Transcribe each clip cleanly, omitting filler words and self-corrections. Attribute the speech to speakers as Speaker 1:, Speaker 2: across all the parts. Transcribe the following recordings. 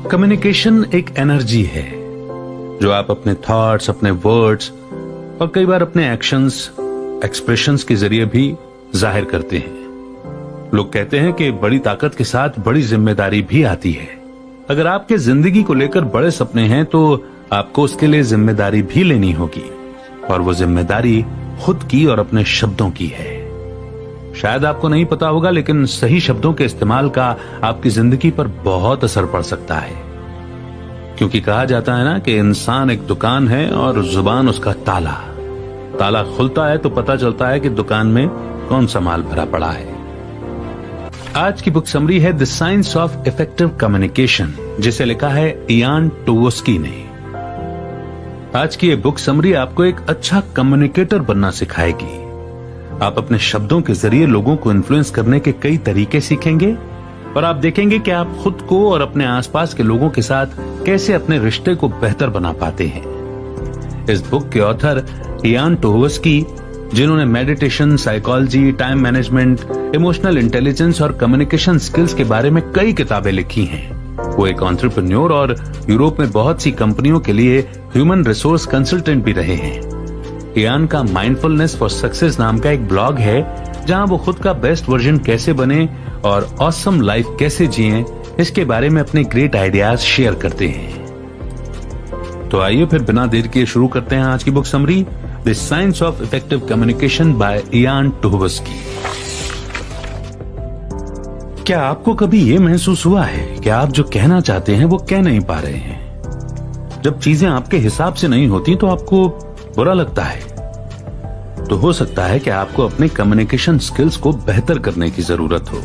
Speaker 1: Communication एक energy है जो आप अपने थॉट्स, अपने वर्ड्स और कई बार अपने एक्शंस, एक्सप्रेशंस के जरिए भी जाहिर करते हैं। लोग कहते हैं कि बड़ी ताकत के साथ बड़ी जिम्मेदारी भी आती है। अगर आपके जिंदगी को लेकर बड़े सपने हैं तो आपको उसके लिए जिम्मेदारी भी लेनी होगी, और वो जिम्मेदारी खुद की और अपने शब्दों की है। शायद आपको नहीं पता होगा, लेकिन सही शब्दों के इस्तेमाल का आपकी जिंदगी पर बहुत असर पड़ सकता है। क्योंकि कहा जाता है ना कि इंसान एक दुकान है और जुबान उसका ताला। ताला खुलता है तो पता चलता है कि दुकान में कौन सा माल भरा पड़ा है। आज की बुक समरी है the science of effective communication, जिसे लिखा है इयान टोवस्की ने। आज की ये बुक समरी आपको एक अच्छा कम्युनिकेटर बनना सिखाएगी। आप अपने शब्दों के जरिए लोगों को इन्फ्लुएंस करने के कई तरीके सीखेंगे और आप देखेंगे कि आप खुद को और अपने आसपास के लोगों के साथ कैसे अपने रिश्ते को बेहतर बना पाते हैं। इस बुक के ऑथर इयान टोवस्की, जिन्होंने meditation, psychology, time management, emotional intelligence और कम्युनिकेशन स्किल्स के बारे में कई किताबें लिखी हैं। वो एक एंटरप्रेन्योर और यूरोप में बहुत सी कंपनियों के लिए ह्यूमन रिसोर्स कंसल्टेंट भी रहे हैं। इयान का माइंडफुलनेस फॉर सक्सेस नाम का एक ब्लॉग है जहां वो खुद का बेस्ट वर्जन कैसे बने और ऑसम लाइफ कैसे जिएं, इसके बारे में अपने ग्रेट आइडियाज शेयर करते हैं। तो आइए फिर बिना देर किए शुरू करते हैं आज की book summary the science of effective communication by Ian Tovsky. क्या आपको कभी ये महसूस हुआ है कि आप जो कहना चाहते हैं वो कह नहीं पा रहे हैं? जब चीजें आपके हिसाब से नहीं होती तो आपको बुरा लगता है। तो हो सकता है कि आपको अपने कम्युनिकेशन स्किल्स को बेहतर करने की जरूरत हो।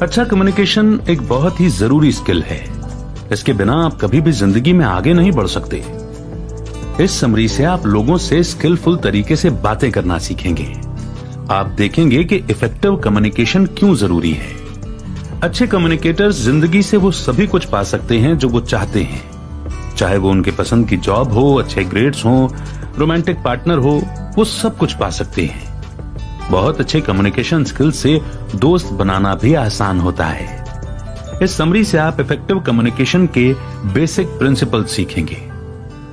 Speaker 1: अच्छा कम्युनिकेशन एक बहुत ही जरूरी स्किल है। इसके बिना आप कभी भी जिंदगी में आगे नहीं बढ़ सकते। इस समरी से आप लोगों से स्किलफुल तरीके से बातें करना सीखेंगे। आप देखेंगे कि इफेक्टिव कम्युनिकेशन क्यों जरूरी है। अच्छे कम्युनिकेटर्स जिंदगी से वो सभी कुछ पा सकते हैं जो वो चाहते हैं, चाहे वो उनके पसंद की जॉब हो, अच्छे ग्रेड्स हो, रोमांटिक पार्टनर हो, वो सब कुछ पा सकते हैं। बहुत अच्छे कम्युनिकेशन स्किल से दोस्त बनाना भी आसान होता है। इस समरी से आप इफेक्टिव कम्युनिकेशन के बेसिक प्रिंसिपल सीखेंगे।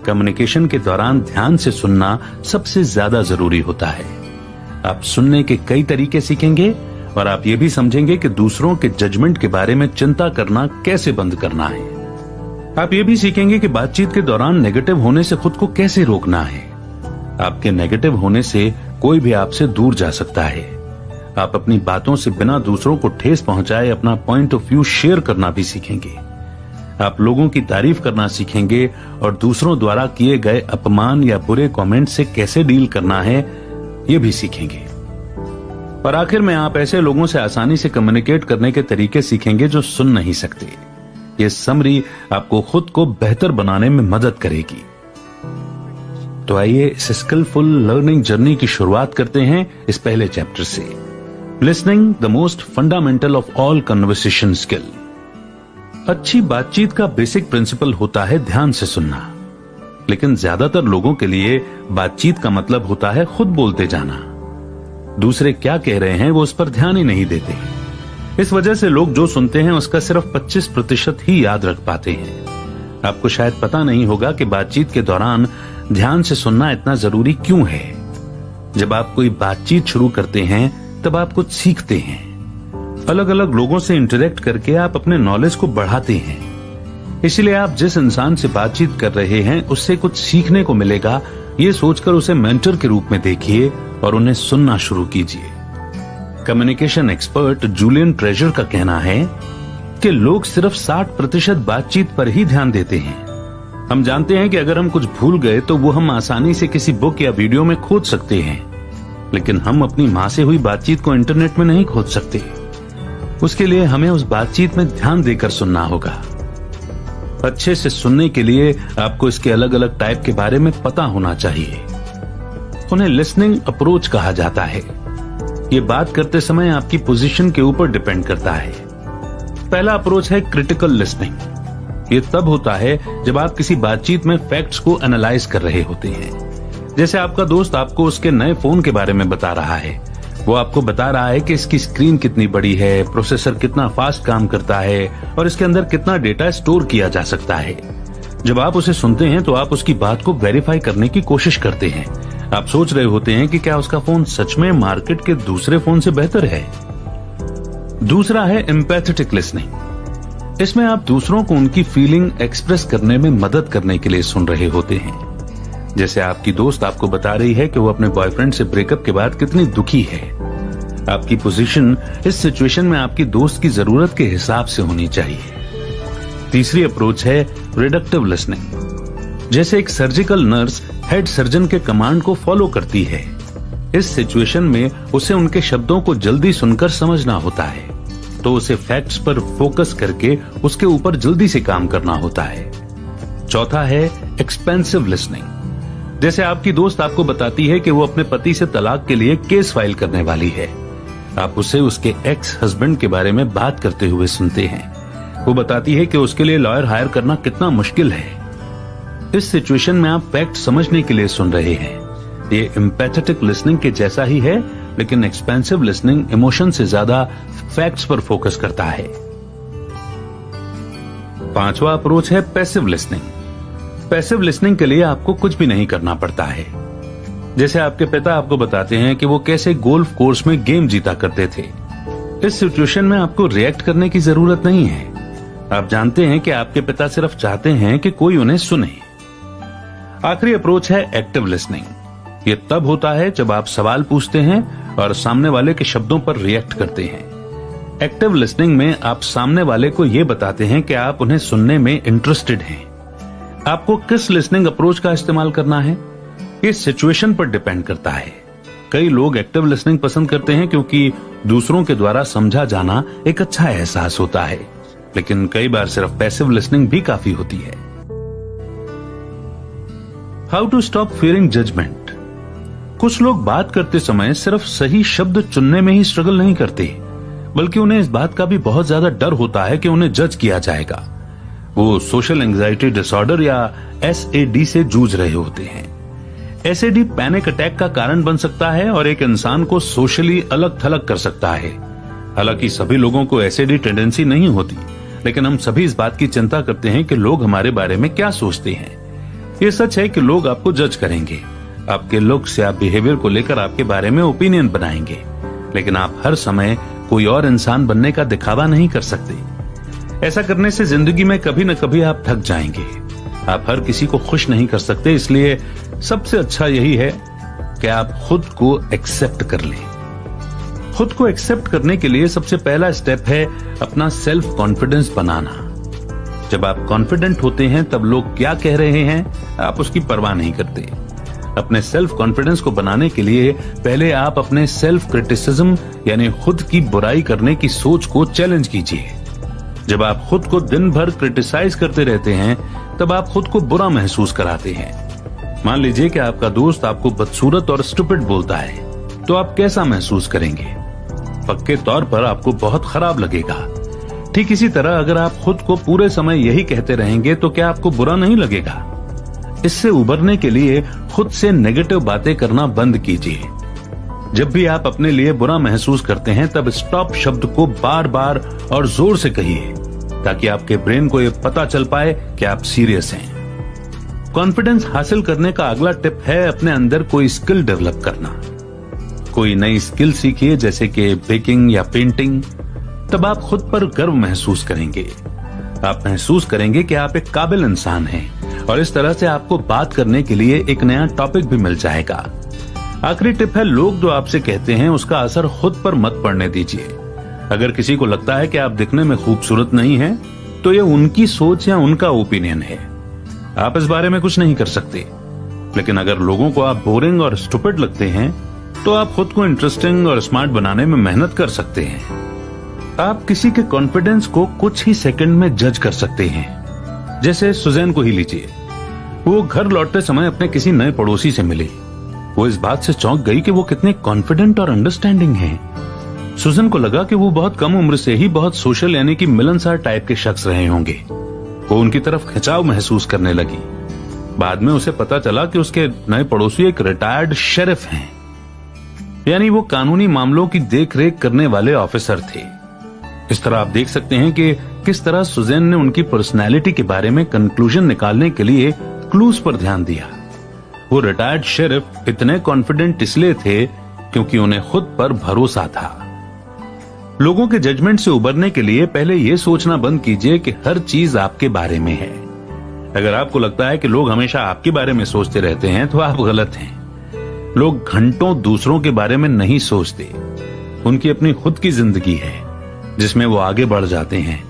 Speaker 1: कम्युनिकेशन के दौरान ध्यान से सुनना सबसे ज्यादा जरूरी होता है। आप सुनने के कई तरीके सीखेंगे और आप ये भी समझेंगे कि दूसरों के जजमेंट के बारे में चिंता करना कैसे बंद करना है। आप ये भी सीखेंगे कि बातचीत के दौरान नेगेटिव होने से खुद को कैसे रोकना है। आपके नेगेटिव होने से कोई भी आपसे दूर जा सकता है। आप अपनी बातों से बिना दूसरों को ठेस पहुंचाए अपना पॉइंट ऑफ व्यू शेयर करना भी सीखेंगे। आप लोगों की तारीफ करना सीखेंगे और दूसरों द्वारा किए गए अपमान या बुरे कमेंट से कैसे डील करना है, ये भी सीखेंगे। और आखिर में आप ऐसे लोगों से आसानी से कम्युनिकेट करने के तरीके सीखेंगे जो सुन नहीं सकते। ये समरी आपको खुद को बेहतर बनाने में मदद करेगी। तो आइए इस स्किलफुल लर्निंग जर्नी की शुरुआत करते हैं इस पहले चैप्टर से, listening the most fundamental of all conversation skill. अच्छी बातचीत का बेसिक प्रिंसिपल होता है ध्यान से सुनना, लेकिन ज्यादातर लोगों के लिए बातचीत का मतलब होता है खुद बोलते जाना। दूसरे क्या कह रहे हैं वो उस पर ध्यान ही नहीं देते। इस वजह से लोग जो सुनते हैं उसका सिर्फ 25% ही याद रख पाते हैं। आपको शायद पता नहीं होगा कि बातचीत के दौरान ध्यान से सुनना इतना जरूरी क्यों है। जब आप कोई बातचीत शुरू करते हैं तब आप कुछ सीखते हैं। अलग अलग लोगों से इंटरेक्ट करके आप अपने नॉलेज को बढ़ाते हैं। इसलिए आप जिस इंसान से बातचीत कर रहे हैं उससे कुछ सीखने को मिलेगा, ये सोचकर उसे मेंटर के रूप में देखिए और उन्हें सुनना शुरू कीजिए। कम्युनिकेशन एक्सपर्ट जूलियन ट्रेजर का कहना है कि लोग सिर्फ 60% बातचीत पर ही ध्यान देते हैं। हम जानते हैं कि अगर हम कुछ भूल गए तो वो हम आसानी से किसी बुक या वीडियो में खोज सकते हैं, लेकिन हम अपनी माँ से हुई बातचीत को इंटरनेट में नहीं खोज सकते। उसके लिए हमें उस बातचीत में ध्यान देकर सुनना होगा। अच्छे से सुनने के लिए आपको इसके अलग अलग टाइप के बारे में पता होना चाहिए। उन्हें लिसनिंग अप्रोच कहा जाता है। ये बात करते समय आपकी पोजीशन के ऊपर डिपेंड करता है। पहला अप्रोच है क्रिटिकल लिसनिंग। ये तब होता है जब आप किसी बातचीत में फैक्ट्स को एनालाइज कर रहे होते हैं। जैसे आपका दोस्त आपको उसके नए फोन के बारे में बता रहा है, वो आपको बता रहा है कि इसकी स्क्रीन कितनी बड़ी है, प्रोसेसर कितना फास्ट काम करता है और इसके अंदर कितना डेटा स्टोर किया जा सकता है। जब आप उसे सुनते हैं तो आप उसकी बात को वेरीफाई करने की कोशिश करते हैं। आप सोच रहे होते हैं कि क्या उसका फोन सच में मार्केट के दूसरे फोन से बेहतर है। दूसरा है एम्पैथेटिक लिसनिंग। इसमें आप दूसरों को उनकी फीलिंग एक्सप्रेस करने में मदद करने के लिए सुन रहे होते हैं। जैसे आपकी दोस्त आपको बता रही है कि वो अपने बॉयफ्रेंड से ब्रेकअप के बाद कितनी दुखी है। आपकी पोजीशन इस सिचुएशन में आपकी दोस्त की जरूरत के हिसाब से होनी चाहिए। तीसरी अप्रोच है रिडक्टिव लिसनिंग। जैसे एक सर्जिकल नर्स हेड सर्जन के कमांड को फॉलो करती है। इस सिचुएशन में उसे उनके शब्दों को जल्दी सुनकर समझना होता है, तो उसे फैक्ट्स पर फोकस करके उसके ऊपर जल्दी से काम करना होता है। चौथा है एक्सपेंसिव लिसनिंग। जैसे आपकी दोस्त आपको बताती है कि वो अपने पति से तलाक के लिए केस फाइल करने वाली है। आप उसे उसके एक्स हस्बैंड के बारे में बात करते हुए सुनते हैं। वो बताती है कि उसके लिए लॉयर हायर करना कितना मुश्किल है। इस सिचुएशन में आप फैक्ट समझने के लिए सुन रहे हैं। ये एम्पैथेटिक लिसनिंग के जैसा ही है, लेकिन एक्सपेंसिव लिसनिंग इमोशन से ज्यादा फैक्ट्स पर फोकस करता है। पांचवा अप्रोच है पैसिव लिसनिंग। पैसिव लिसनिंग के लिए आपको कुछ भी नहीं करना पड़ता है। जैसे आपके पिता आपको बताते हैं कि वो कैसे गोल्फ कोर्स में गेम जीता करते थे। इस सिचुएशन में आपको रिएक्ट करने की जरूरत नहीं है। आप जानते हैं कि आपके पिता सिर्फ चाहते हैं कि कोई उन्हें सुने। आखिरी अप्रोच है एक्टिव लिसनिंग। ये तब होता है जब आप सवाल पूछते हैं और सामने वाले के शब्दों पर रिएक्ट करते हैं। एक्टिव लिसनिंग में आप सामने वाले को यह बताते हैं कि आप उन्हें सुनने में इंटरेस्टेड हैं। आपको किस लिसनिंग अप्रोच का इस्तेमाल करना है, ये सिचुएशन पर डिपेंड करता है। कई लोग एक्टिव लिसनिंग पसंद करते हैं क्योंकि दूसरों के द्वारा समझा जाना एक अच्छा एहसास होता है, लेकिन कई बार सिर्फ पैसिव लिसनिंग भी काफी होती है। How to stop fearing judgment. कुछ लोग बात करते समय सिर्फ सही शब्द चुनने में ही स्ट्रगल नहीं करते, बल्कि उन्हें इस बात का भी बहुत ज्यादा डर होता है कि उन्हें जज किया जाएगा। वो सोशल एंजाइटी डिसऑर्डर या SAD से जूझ रहे होते हैं। SAD पैनिक अटैक का कारण बन सकता है और एक इंसान को सोशली अलग थलग कर सकता है। हालांकि सभी लोगों को SAD टेंडेंसी नहीं होती, लेकिन हम सभी इस बात की चिंता करते हैं कि लोग हमारे बारे में क्या सोचते हैं। ये सच है कि लोग आपको जज करेंगे, आपके लुक्स या बिहेवियर को लेकर आपके बारे में ओपिनियन बनाएंगे, लेकिन आप हर समय कोई और इंसान बनने का दिखावा नहीं कर सकते। ऐसा करने से जिंदगी में कभी न कभी आप थक जाएंगे। आप हर किसी को खुश नहीं कर सकते, इसलिए सबसे अच्छा यही है कि आप खुद को एक्सेप्ट कर लें। खुद को एक्सेप्ट करने के लिए सबसे पहला स्टेप है अपना सेल्फ कॉन्फिडेंस बनाना। जब आप कॉन्फिडेंट होते हैं तब लोग क्या कह रहे हैं आप उसकी परवाह नहीं करते। अपने सेल्फ कॉन्फिडेंस को बनाने के लिए पहले आप अपने सेल्फ क्रिटिसिज्म यानी खुद की बुराई करने की सोच को चैलेंज कीजिए। जब आप खुद को दिन भर क्रिटिसाइज करते रहते हैं तब आप खुद को बुरा महसूस कराते हैं। मान लीजिए कि आपका दोस्त आपको बदसूरत और स्टूपिड बोलता है, तो आप कैसा महसूस करेंगे? पक्के तौर पर आपको बहुत खराब लगेगा। ठीक इसी तरह अगर आप खुद को पूरे समय यही कहते रहेंगे तो क्या आपको बुरा नहीं लगेगा? इससे उबरने के लिए खुद से नेगेटिव बातें करना बंद कीजिए। जब भी आप अपने लिए बुरा महसूस करते हैं तब स्टॉप शब्द को बार बार और जोर से कहिए, ताकि आपके ब्रेन को यह पता चल पाए कि आप सीरियस हैं। कॉन्फिडेंस हासिल करने का अगला टिप है अपने अंदर कोई स्किल डेवलप करना। कोई नई स्किल सीखिए, जैसे कि बेकिंग या पेंटिंग। तब आप खुद पर गर्व महसूस करेंगे। आप महसूस करेंगे कि आप एक काबिल इंसान हैं और इस तरह से आपको बात करने के लिए एक नया टॉपिक भी मिल जाएगा। आखिरी टिप है, लोग जो आपसे कहते हैं उसका असर खुद पर मत पड़ने दीजिए। अगर किसी को लगता है कि आप दिखने में खूबसूरत नहीं हैं, तो ये उनकी सोच या उनका ओपिनियन है। आप इस बारे में कुछ नहीं कर सकते। लेकिन अगर लोगों को आप बोरिंग और स्टूपिड लगते हैं, तो आप खुद को इंटरेस्टिंग और स्मार्ट बनाने में मेहनत कर सकते हैं। आप किसी के कॉन्फिडेंस को कुछ ही सेकंड में जज कर सकते हैं। जैसे सुजैन को ही लीजिए। वो घर लौटते समय अपने किसी नए पड़ोसी से मिली। वो इस बात से चौंक गई कि वो कितने कॉन्फिडेंट और अंडरस्टैंडिंग हैं। सुजैन को लगा कि वो बहुत कम उम्र से ही बहुत सोशल यानी कि मिलनसार टाइप के शख्स रहे होंगे। वो उनकी तरफ खिंचाव महसूस करने लगी। बाद में उसे पता चला कि उसके नए पड़ोसी एक रिटायर्ड शेरिफ हैं। यानी वो कानूनी मामलों की देखरेख करने वाले ऑफिसर थे। इस तरह आप देख सकते हैं कि किस तरह सुजैन ने उनकी पर्सनैलिटी के बारे में कंक्लूजन निकालने के लिए क्लूज पर ध्यान दिया। वो रिटायर्ड शेरिफ इतने कॉन्फिडेंट इसलिए थे क्योंकि उन्हें खुद पर भरोसा था। लोगों के जजमेंट से उबरने के लिए पहले यह सोचना बंद कीजिए कि हर चीज आपके बारे में है। अगर आपको लगता है कि लोग हमेशा आपके बारे में सोचते रहते हैं तो आप गलत हैं। लोग घंटों दूसरों के बारे में नहीं सोचते। उनकी अपनी खुद की जिंदगी है जिसमें वो आगे बढ़ जाते हैं।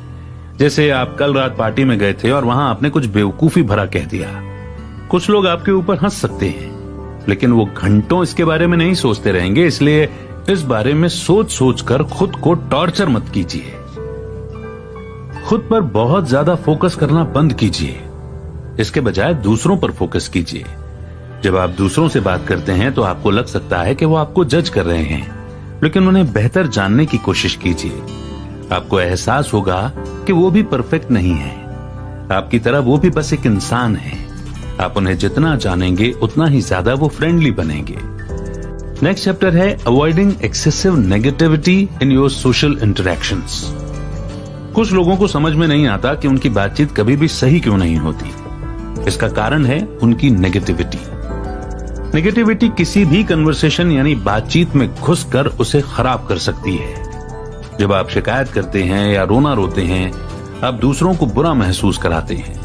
Speaker 1: जैसे आप कल रात पार्टी में गए थे और वहां आपने कुछ बेवकूफी भरा कह दिया। कुछ लोग आपके ऊपर हंस सकते हैं, लेकिन वो घंटों इसके बारे में नहीं सोचते रहेंगे। इसलिए इस बारे में सोच सोच कर खुद को टॉर्चर मत कीजिए। खुद पर बहुत ज्यादा फोकस करना बंद कीजिए। इसके बजाय दूसरों पर फोकस कीजिए। जब आप दूसरों से बात करते हैं तो आपको लग सकता है कि वो आपको जज कर रहे हैं, लेकिन उन्हें बेहतर जानने की कोशिश कीजिए। आपको एहसास होगा कि वो भी परफेक्ट नहीं है। आपकी तरह वो भी बस एक इंसान है। आप उन्हें जितना जानेंगे उतना ही ज्यादा वो फ्रेंडली बनेंगे। नेक्स्ट चैप्टर है avoiding excessive negativity in your social interactions. कुछ लोगों को समझ में नहीं आता कि उनकी बातचीत कभी भी सही क्यों नहीं होती। इसका कारण है उनकी नेगेटिविटी। नेगेटिविटी किसी भी कन्वर्सेशन यानी बातचीत में घुसकर उसे खराब कर सकती है। जब आप शिकायत करते हैं या रोना रोते हैं, आप दूसरों को बुरा महसूस कराते हैं।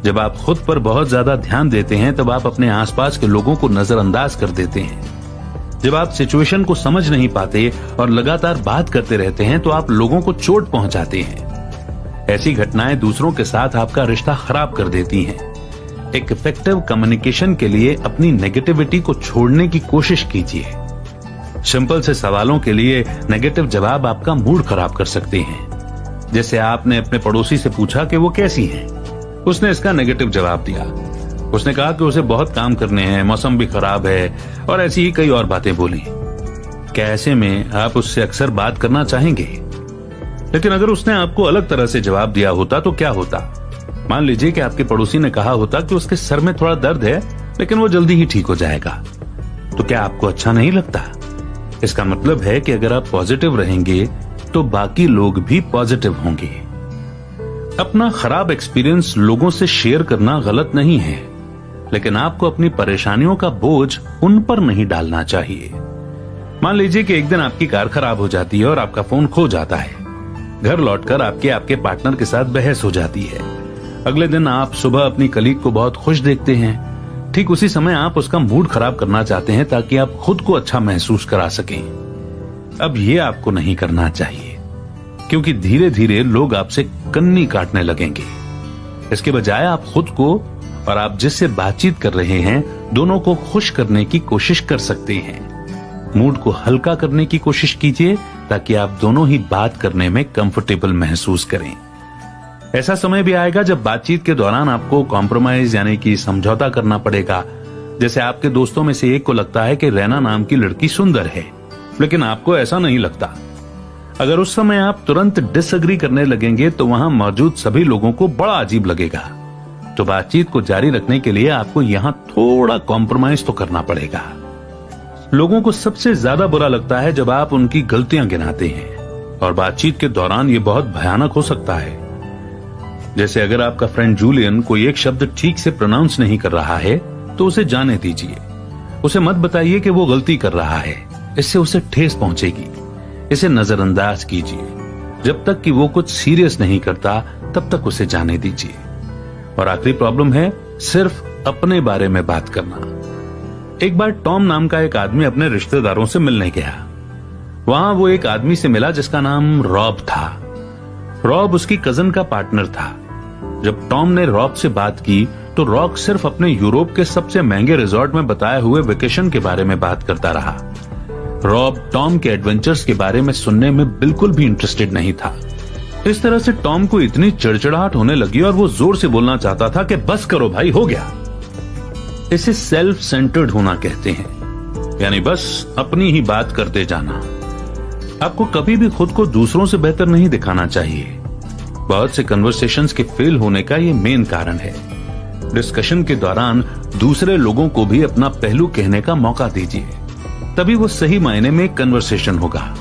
Speaker 1: जब आप खुद पर बहुत ज्यादा ध्यान देते हैं, तब आप अपने आसपास के लोगों को नजरअंदाज कर देते हैं। जब आप सिचुएशन को समझ नहीं पाते और लगातार बात करते रहते हैं, तो आप लोगों को चोट पहुंचाते हैं। ऐसी घटनाएं दूसरों के साथ आपका रिश्ता खराब कर देती हैं। एक इफेक्टिव कम्युनिकेशन के लिए अपनी नेगेटिविटी को छोड़ने की कोशिश कीजिए। सिंपल से सवालों के लिए नेगेटिव जवाब आपका मूड खराब कर सकते हैं। जैसे आपने अपने पड़ोसी से पूछा कि वो कैसी हैं। उसने इसका नेगेटिव जवाब दिया। उसने कहा कि उसे बहुत काम करने हैं, मौसम भी खराब है और ऐसी ही कई और बातें बोली। क्या ऐसे में आप उससे अक्सर बात करना चाहेंगे? लेकिन अगर उसने आपको अलग तरह से जवाब दिया होता तो क्या होता? मान लीजिए कि आपके पड़ोसी ने कहा होता कि उसके सर में थोड़ा दर्द है, लेकिन वो जल्दी ही ठीक हो जाएगा। तो क्या आपको अच्छा नहीं लगता? इसका मतलब है कि अगर आप पॉजिटिव रहेंगे तो बाकी लोग भी पॉजिटिव होंगे। अपना खराब एक्सपीरियंस लोगों से शेयर करना गलत नहीं है, लेकिन आपको अपनी परेशानियों का बोझ उन पर नहीं डालना चाहिए। मान लीजिए कि एक दिन आपकी कार खराब हो जाती है और आपका फोन खो जाता है। घर लौटकर आपके पार्टनर के साथ बहस हो जाती है। अगले दिन आप सुबह अपनी कलीग को बहुत खुश देखते हैं। ठीक उसी समय आप उसका मूड खराब करना चाहते हैं ताकि आप खुद को अच्छा महसूस करा सकें। अब ये आपको नहीं करना चाहिए, क्योंकि धीरे धीरे लोग आपसे कन्नी काटने लगेंगे। इसके बजाय आप खुद को और आप जिससे बातचीत कर रहे हैं दोनों को खुश करने की कोशिश कर सकते हैं। मूड को हल्का करने की कोशिश कीजिए ताकि आप दोनों ही बात करने में कंफर्टेबल महसूस करें। ऐसा समय भी आएगा जब बातचीत के दौरान आपको कॉम्प्रोमाइज यानी कि समझौता करना पड़ेगा। जैसे आपके दोस्तों में से एक को लगता है कि रैना नाम की लड़की सुंदर है, लेकिन आपको ऐसा नहीं लगता। अगर उस समय आप तुरंत डिसएग्री करने लगेंगे तो वहां मौजूद सभी लोगों को बड़ा अजीब लगेगा। तो बातचीत को जारी रखने के लिए आपको यहां थोड़ा कॉम्प्रोमाइज तो करना पड़ेगा। लोगों को सबसे ज्यादा बुरा लगता है जब आप उनकी गलतियां गिनाते हैं, और बातचीत के दौरान ये बहुत भयानक हो सकता है। जैसे अगर आपका फ्रेंड जूलियन कोई एक शब्द ठीक से प्रोनाउंस नहीं कर रहा है तो उसे जाने दीजिए। उसे मत बताइए कि वो गलती कर रहा है, इससे उसे ठेस पहुंचेगी। इसे नजरअंदाज कीजिए। जब तक कि वो कुछ सीरियस नहीं करता तब तक उसे जाने दीजिए। और आखिरी प्रॉब्लम है सिर्फ अपने बारे में बात करना। एक बार टॉम नाम का एक आदमी अपने रिश्तेदारों से मिलने गया। वहां वो एक आदमी से मिला जिसका नाम रॉब था। रॉब उसकी कजन का पार्टनर था। जब टॉम ने रॉब से बात की तो रॉब सिर्फ अपने यूरोप के सबसे महंगे रिजॉर्ट में बताए हुए वेकेशन के बारे में बात करता रहा। रॉब टॉम के एडवेंचर्स के बारे में सुनने में बिल्कुल भी इंटरेस्टेड नहीं था। इस तरह से टॉम को इतनी चिड़चिड़ाहट होने लगी और वो जोर से बोलना चाहता था कि बस करो भाई, हो गया। इसे सेल्फ सेंटर्ड होना कहते हैं, यानी बस अपनी ही बात करते जाना। आपको कभी भी खुद को दूसरों से बेहतर नहीं दिखाना चाहिए। बहुत से कन्वर्सेशंस के फेल होने का ये मेन कारण है। डिस्कशन के दौरान दूसरे लोगों को भी अपना पहलू कहने का मौका दीजिए। तभी वो सही मायने में कन्वर्सेशन होगा।